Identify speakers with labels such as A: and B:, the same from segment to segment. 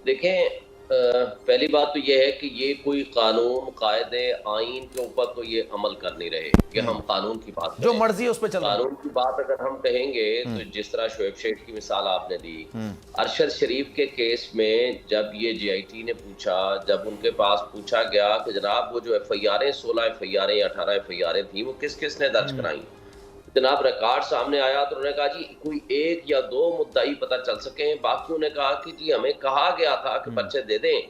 A: دیکھیں، پہلی بات تو یہ ہے کہ یہ کوئی قانون قاعدے آئین کے اوپر تو یہ عمل کر نہیں رہے کہ ہم قانون کی بات
B: جو
A: کریں.
B: مرضی ہے اس پہ چل رہے
A: قانون کی بات اگر ہم کہیں گے تو جس طرح شعیب شیخ کی مثال آپ نے دی، ارشد شریف کے کیس میں جب یہ جی آئی ٹی نے پوچھا، جب ان کے پاس پوچھا گیا کہ جناب وہ جو ایف آئی آریں 16 ایف آئی آریں 18 ایف آئی آریں تھیں وہ کس کس نے درج کرائیں، جناب ریکارڈ سامنے آیا تو انہوں نے کہا جی کوئی ایک یا دو مدعی پتہ چل سکیں، باقیوں نے کہا کہ جی ہمیں کہا گیا تھا کہ پرچے دے دیں،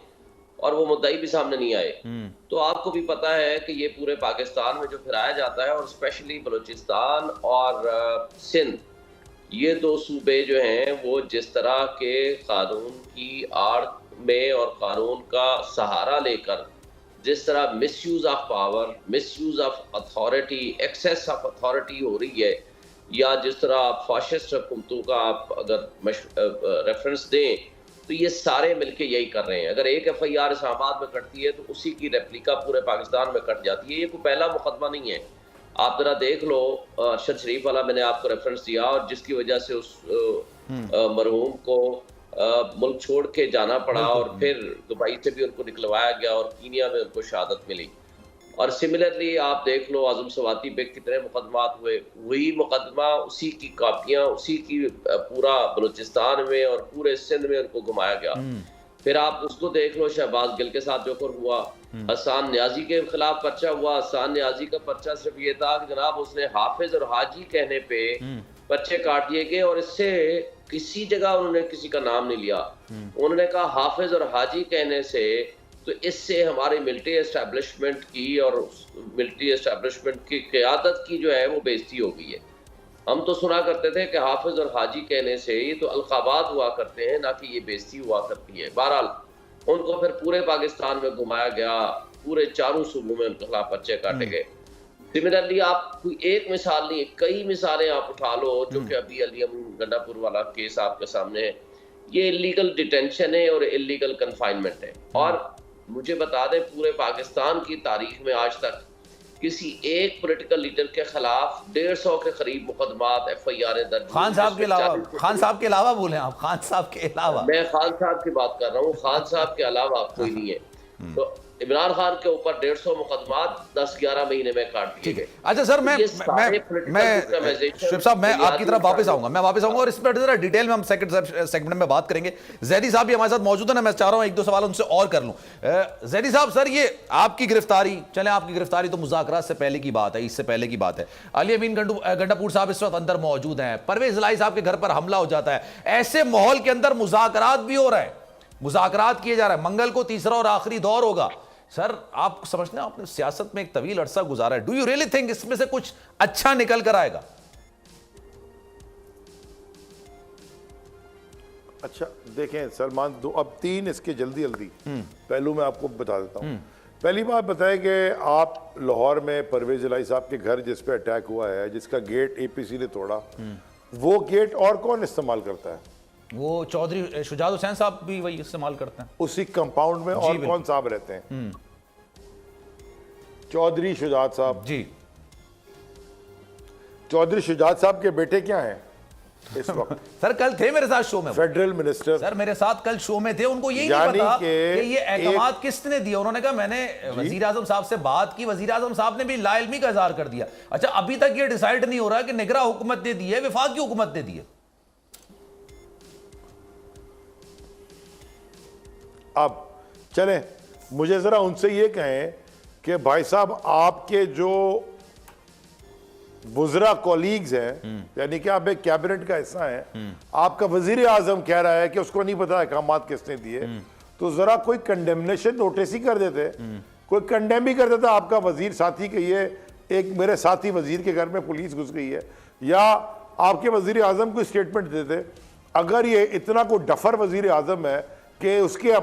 A: اور وہ مدعی بھی سامنے نہیں آئے. تو آپ کو بھی پتا ہے کہ یہ پورے پاکستان میں جو پھیلایا جاتا ہے، اور اسپیشلی بلوچستان اور سندھ، یہ دو صوبے جو ہیں وہ جس طرح کے قانون کی آڑ میں اور قانون کا سہارا لے کر جس طرح misuse of power, misuse of authority, excess of authority ہو رہی ہے، یا جس طرح آپ فاشسٹ حکومتوں کا آپ اگر ریفرنس دیں تو یہ سارے مل کے یہی کر رہے ہیں. اگر ایک ایف آئی آر اسلام آباد میں کٹتی ہے تو اسی کی ریپلیکا پورے پاکستان میں کٹ جاتی ہے. یہ کوئی پہلا مقدمہ نہیں ہے. آپ ذرا دیکھ لو ارشد شریف والا میں نے آپ کو ریفرنس دیا، اور جس کی وجہ سے اس مرحوم کو ملک چھوڑ کے جانا پڑا، اور پھر دبئی سے بھی ان کو نکلوایا گیا اور کینیا میں ان کو شہادت ملی. اور سملرلی آپ دیکھ لو اعظم سواتی پہ کتنے مقدمات ہوئے، وہی مقدمہ اسی کی کاپیاں اسی کی پورا بلوچستان میں اور پورے سندھ میں ان کو گھمایا گیا. پھر آپ اس کو دیکھ لو شہباز گل کے ساتھ جو کر ہوا، حسان نیازی کے خلاف پرچہ ہوا. حسان نیازی کا پرچہ صرف یہ تھا کہ جناب اس نے حافظ اور حاجی کہنے پہ پرچے کاٹ دیے گئے، اور اس سے کسی جگہ انہوں نے کسی کا نام نہیں لیا. انہوں نے کہا حافظ اور حاجی کہنے سے تو اس سے ہماری ملٹری اسٹیبلشمنٹ کی اور ملٹری اسٹیبلشمنٹ کی قیادت کی جو ہے وہ بے عزتی ہو گئی ہے. ہم تو سنا کرتے تھے کہ حافظ اور حاجی کہنے سے یہ تو القابات ہوا کرتے ہیں، نہ کہ یہ بے عزتی ہوا کرتی ہے. بہرحال ان کو پھر پورے پاکستان میں گھمایا گیا، پورے چاروں صوبوں میں ان کے خلاف پرچے کاٹے گئے. سملرلی آپ کوئی ایک مثال نہیں، کئی مثالیں آپ اٹھا لو، جو کہ ابھی علی امین گنڈا پور والا کیس آپ کے سامنے ہے. یہ اللیگل ڈیٹینشن ہے اور اللیگل کنفائنمنٹ ہے. اور مجھے بتا دیں پورے پاکستان کی تاریخ میں آج تک کسی ایک پولیٹیکل لیڈر کے خلاف 150 کے قریب مقدمات ایف آئی آر درج ہوئی.
B: خان صاحب کے علاوہ بولیں آپ، خان صاحب کے علاوہ.
A: میں خان صاحب کی بات کر رہا ہوں، خان صاحب کے علاوہ آپ کوئی نہیں ہے. تو عمران خان کے اوپر 150 مقدمات 10-11 مہینے میں کاٹ دیے گئے.
B: اچھا سر، میں شعیب صاحب میں آپ کی طرف واپس آؤں گا، اور اس پر ذرا ڈیٹیل میں ہم سیگمنٹ میں بات کریں گے. زیدی صاحب بھی ہمارے ساتھ موجود ہیں نا، میں چاہ رہا ہوں ایک دو سوال ان سے اور کر لوں. زیدی صاحب، سر یہ آپ کی گرفتاری، چلیں آپ کی گرفتاری تو مذاکرات سے پہلے کی بات ہے، اس سے پہلے کی بات ہے. علی امین گنڈا پور صاحب اس وقت اندر موجود ہیں، پرویز الہی صاحب کے گھر پر حملہ ہو جاتا ہے، ایسے ماحول کے اندر مذاکرات بھی ہو رہے ہیں، مذاکرات کیے جا رہے ہیں، منگل کو تیسرا اور آخری دور ہوگا. سر آپ سمجھتے ہیں آپ نے سیاست میں ایک طویل عرصہ گزارا ہے، ڈو یو ریئلی تھنک اس میں سے کچھ اچھا نکل کر آئے گا؟
C: اچھا دیکھیں سلمان، اب 3 اس کے جلدی پہلو میں آپ کو بتا دیتا ہوں. پہلی بات بتائیں کہ آپ لاہور میں پرویز الہی صاحب کے گھر جس پہ اٹیک ہوا ہے، جس کا گیٹ اے پی سی نے توڑا، وہ گیٹ اور کون استعمال کرتا ہے؟
B: وہ چودھری شجاعت حسین صاحب بھی وہی استعمال کرتے ہیں.
C: اسی کمپاؤنڈ میں اور کون صاحب رہتے ہیں؟ چودھری شجاعت صاحب.
B: جی،
C: چودھری شجاعت صاحب کے بیٹے کیا ہیں اس وقت؟
B: سر کل تھے میرے ساتھ شو میں،
C: فیڈرل منسٹر.
B: سر میرے ساتھ کل شو میں تھے، ان کو یہی نہیں پتا کہ یہ اعتماد کس نے دیا. انہوں نے کہا میں نے وزیر اعظم صاحب سے بات کی، وزیر اعظم صاحب نے بھی لا علمی کا اظہار کر دیا. اچھا ابھی تک یہ ڈیسائیڈ نہیں ہو رہا کہ نگراں حکومت نے دی ہے، وفاقی حکومت نے دی ہے.
C: اب چلیں مجھے ذرا ان سے یہ کہیں کہ بھائی صاحب آپ کے جو وزراء کولیگز ہیں، یعنی کہ آپ ایک کیبنٹ کا حصہ ہیں، آپ کا وزیر اعظم کہہ رہا ہے کہ اس کو نہیں پتا احکامات کس نے دیے، تو ذرا کوئی کنڈیمنیشن نوٹس ہی کر دیتے، کوئی کنڈیم ہی کر دیتا آپ کا وزیر ساتھی کہ یہ ایک میرے ساتھی وزیر کے گھر میں پولیس گھس گئی ہے، یا آپ کے وزیر اعظم کو اسٹیٹمنٹ دیتے. اگر یہ اتنا کوئی ڈفر وزیر اعظم ہے کہ اس کے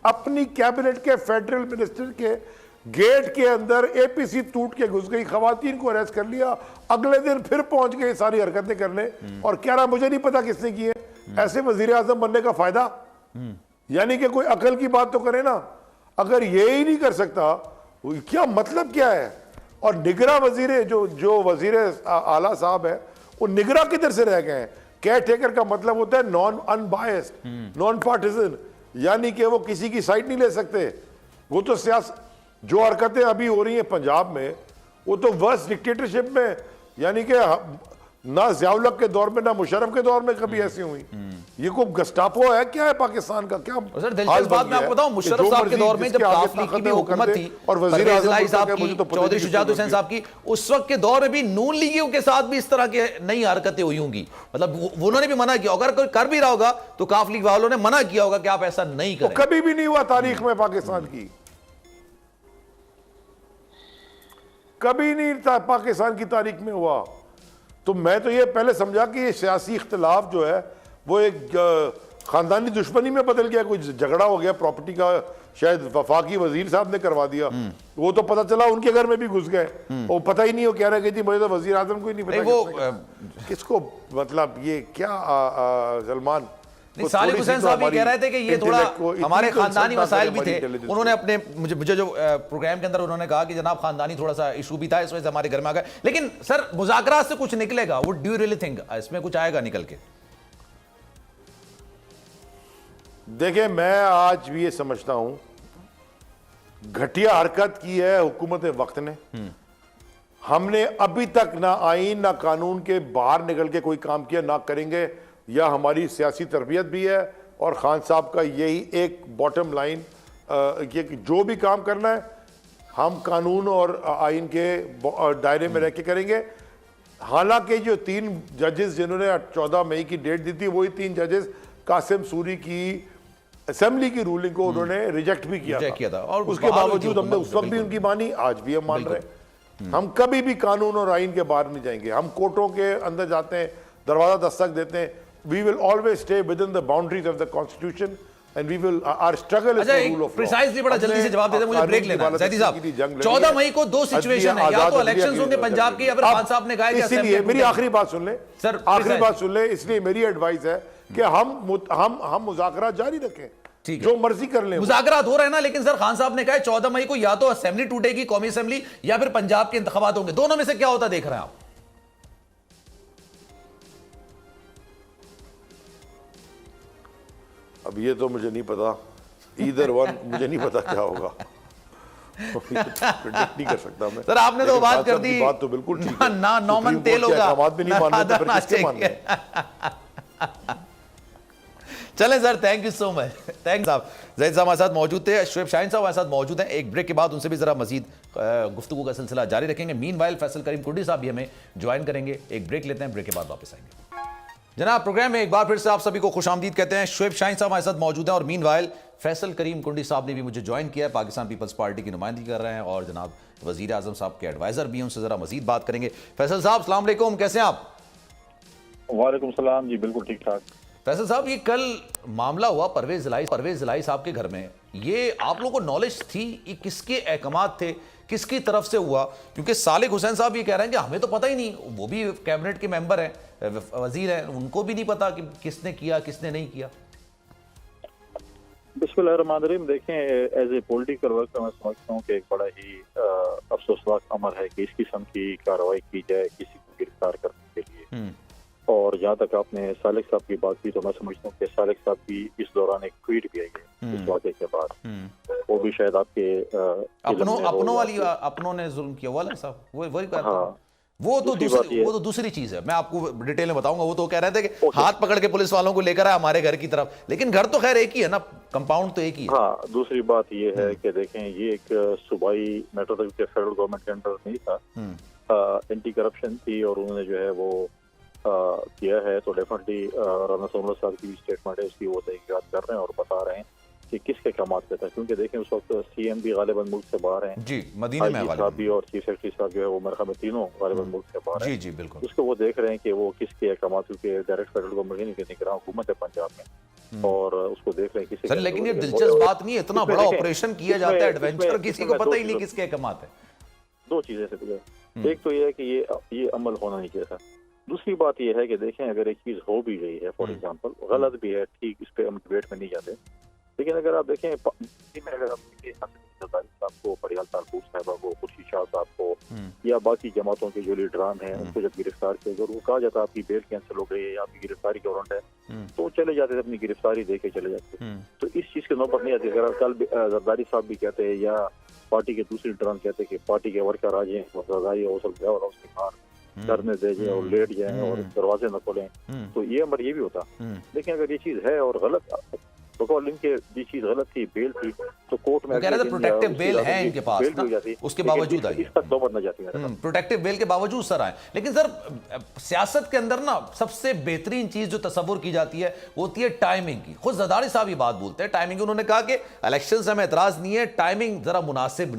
C: اپنی کیبنٹ کے فیڈرل منسٹر کے گیٹ کے اندر اے پی سی ٹوٹ کے گھس گئی، خواتین کو اریسٹ کر لیا، اگلے دن پھر پہنچ گئے ساری حرکتیں کرنے، اور کہہ رہا مجھے نہیں پتا کس نے کی ہے. ایسے وزیر اعظم بننے کا فائدہ؟ یعنی کہ کوئی عقل کی بات تو کرے نا. اگر یہی نہیں کر سکتا کیا مطلب کیا ہے؟ اور نگراں وزیر جو وزیر اعلیٰ صاحب ہیں وہ نگراں کدھر سے رہ گئے ہیں؟ کیئر ٹیکر کا مطلب ہوتا ہے نان ان بائسڈ، نان پارٹیزن. यानी कि वो किसी की साइड नहीं ले सकते। वो तो सियासत, जो हरकतें अभी हो रही हैं पंजाब में, वो तो वर्स्ट डिक्टेटरशिप में, यानी कि ना ज़ियाउल-हक के दौर में ना मुशर्रफ के दौर में कभी ऐसी हुई। ये कोई गस्टापो है क्या है पाकिस्तान का? क्या
B: सर दिलचस्प बात मैं आपको बताऊं, मुशर्रफ साहब के दौर में जब काफ लीग की भी हुकूमत थी और वजीर आज़म साहब की, चौधरी शुजात हुसैन साहब की, उस वक्त के दौर में भी नून लीगियों के साथ भी इस तरह के नई हरकतें हुई होंगी। मतलब उन्होंने भी मना किया, अगर कोई कर भी रहा होगा तो काफ लीग वालों ने मना किया होगा कि आप ऐसा नहीं करें।
C: कभी भी नहीं हुआ तारीख में पाकिस्तान की, कभी नहीं था पाकिस्तान की तारीख में हुआ। तो मैं तो ये पहले समझा कि ये सियासी इख्तिलाफ जो है वो एक खानदानी दुश्मनी में बदल गया, कोई झगड़ा हो गया प्रॉपर्टी का, शायद वफाकी वजीर साहब ने करवा दिया। वो तो पता चला उनके घर में भी घुस गए, वो पता ही नहीं, वो कह रहे थी मुझे तो वजीर आजम को ही नहीं पता वो किसको, मतलब ये क्या सलमान
B: सालिक हुसैन साहब ये कह रहे थे कि ये थोड़ा हमारे खानदानी मसाइल भी थे। उन्होंने अपने मुझे जो प्रोग्राम के अंदर उन्होंने कहा कि जनाब खानदानी थोड़ा सा इशू भी था, इस वजह से हमारे घर में आ गए। लेकिन सर मुज़ाकरात से कुछ निकलेगा, वो डू यू रियली थिंक इसमें कुछ आएगा निकल के?
C: देखिए मैं आज भी ये समझता हूं घटिया हरकत की है हुकूमत वक्त ने। हमने अभी तक ना आईन ना कानून के बाहर निकल के कोई काम किया, ना करेंगे। या हमारी सियासी तरबियत भी है और खान साहब का यही एक बॉटम लाइन ये कि जो भी काम करना है हम कानून और आइन के दायरे में रह के करेंगे। हालांकि जो 3 जजेस जिन्होंने 14 मई की डेट दी थी, वही 3 जजेस कासिम सूरी की असेंबली की रूलिंग को उन्होंने रिजेक्ट भी किया था और उसके बावजूद हमने उस वक्त भी उनकी मानी, आज भी हम मान रहे हैं। हम कभी भी कानून और आइन के बाहर नहीं जाएंगे। हम कोर्टों के अंदर जाते हैं, दरवाजा दस्तक देते हैं। We will always stay within the boundaries of the constitution and we will our struggle is the rule of law।
B: Precisely बड़ा जल्दी से जवाब देते, मुझे ब्रेक लेना है। ज़ैदी साहब 14 मई को 2 सिचुएशन है, या तो इलेक्शंस होंगे पंजाब के या फिर खान साहब ने कहा कि
C: इसलिए मेरी आखिरी बात सुन ले सर, आखिरी बात सुन ले। इसलिए मेरी एडवाइस है कि हम मुज़ाकरा जारी रखें, जो मर्जी कर ले।
B: मुज़ाकरात हो रहे हैं ना, लेकिन सर खान साहब ने कहा 14 मई को या तो असेंबली टूटेगी, कौमी असेंबली, या फिर पंजाब के इंतखाबात होंगे। दोनों में से क्या होता देख रहे हैं आप?
C: अब ये तो मुझे नहीं पता, ईदर वन मुझे नहीं पता क्या होगा। प्रेडिक्ट नहीं कर सकता मैं।
B: सर आपने तो बात कर दी,
C: बात तो बिल्कुल ठीक है
B: ना नौमन तेल होगा,
C: भी नहीं मानने तो फिर किसके मानने?
B: चलें sir, thank you so much, thank साहब। ज़ैद साहब हमारे साथ मौजूद थे, शुएब शाहीन साहब हमारे साथ मौजूद हैं। एक ब्रेक के बाद उनसे भी जरा मजीद गुफ्तगू का सिलसिला जारी रखेंगे। मीनवाइल फैसल करीम कुर्डी साहब भी हमें ज्वाइन करेंगे। एक ब्रेक लेते हैं, ब्रेक के बाद वापस आएंगे। जनाब प्रोग्राम में एक बार फिर से आप सभी को खुशामदीद कहते हैं। शुएब शाहीन साहब हमारे साथ मौजूद हैं और मीनवाइल फैसल करीम कुंडी साहब ने भी मुझे ज्वाइन किया है, पाकिस्तान पीपल्स पार्टी की नुमाइंदगी कर रहे हैं और जनाब वजीर आजम साहब के एडवाइजर भी हैं, उनसे जरा मजीद बात करेंगे। फैसल साहब अस्सलाम वालेकुम, कैसे हैं आप?
D: वालेकुम सलाम जी, बिल्कुल ठीक ठाक।
B: फैसल साहब ये कल मामला हुआ परवेज इलाई साहब के घर में, ये आप लोगों को नॉलेज थी? ये किसके अहकामात थे, किसकी तरफ से हुआ? क्योंकि सालिक हुसैन साहब ये कह रहे हैं कि हमें तो पता ही नहीं, वो भी कैबिनेट के मेंबर हैं, वजीर हैं, उनको भी नहीं पता कि किसने किया किसने नहीं किया।
D: बिस्मिल्लाहिर्रहमानिर्रहीम। देखें, एज ए पॉलिटिकल वर्कर मैं समझता हूँ कि एक बड़ा ही अफसोसनाक अमर है कि इस किस्म की कार्रवाई की जाए किसी को गिरफ्तार करने के लिए। और जहाँ तक आपने सालिक साहब की बात की, तो मैं समझता हूँ कि सालिक साहब की इस दौरान एक ट्वीट भी आई है इस वाक़े के बाद, वो भी शायद आपके
B: अपनों ने जुल्म किया वाला साहब, वही वो तो दूसरी चीज है, मैं आपको डिटेल में बताऊंगा। वो तो कह रहे थे कि हाथ पकड़ के पुलिस वालों को लेकर आए हमारे घर की तरफ, लेकिन घर तो खैर एक ही है ना, कंपाउंड तो एक ही है।
D: हाँ, दूसरी बात ये है कि देखें, ये एक सूबाई मैटर था कि फेडरल गवर्नमेंट के अंडर नहीं था, एंटी करप्शन थी और उन्होंने जो है वो किया है। तो डेफिनेटली राना सोमल साहब की स्टेटमेंट है, उसकी वो तहकीकात कर रहे हैं और बता रहे हैं कि किसके कमात पे था। क्योंकि देखें उस वक्त सीएम भी गालिबन मुल्क से बाहर हैं
B: जी, मदीने में
D: साहब भी और चीफ सेक्रेटरी साहब जो है वो मेरे ख्याल में तीनों गालिबन मुल्क से बाहर हैं।
B: जी बिल्कुल।
D: उसको वो देख रहे हैं कि वो किसके कमात, क्योंकि डायरेक्ट फेडरल गवर्नमेंट की निगरान हुकूमत है पंजाब में, और उसको देख रहे हैं किसी।
B: लेकिन ये दिलचस्प बात नहीं है, इतना बड़ा ऑपरेशन किया जाता है एडवेंचर, किसी को पता ही नहीं किसके कमात है।
D: दो चीजें से, एक तो ये है कि ये अमल होना नहीं चाहिए था। दूसरी बात यह है कि देखें, अगर एक चीज हो भी गई है, फॉर एग्जांपल गलत भी है, ठीक, इस पे हम डिबेट में नहीं जाते, लेकिन अगर आप देखें अगर आप साहब को, परियाल तालपुर साहबा को, खुर्शीद शाह साहब को या बाकी जमातों के जो लीडरान हैं उनको जब गिरफ्तार किया, अगर वो कहा जाता है आपकी बेल कैंसिल हो गई है या आपकी गिरफ्तारी का वारंट है, तो चले जाते थे, अपनी गिरफ्तारी दे के चले जाते। तो इस चीज की नौबत नहीं आती। अगर कल जरदारी साहब भी कहते हैं या पार्टी के दूसरी टर्न कहते हैं कि पार्टी के वर्कर आ जाए, जरदारी हौसल उसके बाहर धरने दे जाए और लेट जाए और दरवाजे न खोलें, तो ये अमर ये भी होता। लेकिन अगर ये चीज है और गलत बकौल इनके ये चीज गलत थी, बेल थी, तो कोर्ट में
B: प्रोटेक्टिव बेल है इनके पास ना, उसके बावजूद आई
D: तक नौबत न जाती है।
B: प्रोटेक्टिव बेल के बावजूद सर आए। लेकिन सर सियासत के अंदर ना सबसे बेहतरीन चीज जो तस्वुर की जाती है वो होती है टाइमिंग की। खुद जरदारी साहब ये बात बोलते हैं टाइमिंग। उन्होंने कहा कि इलेक्शन से हमें एतराज नहीं है, टाइमिंग जरा मुनासिब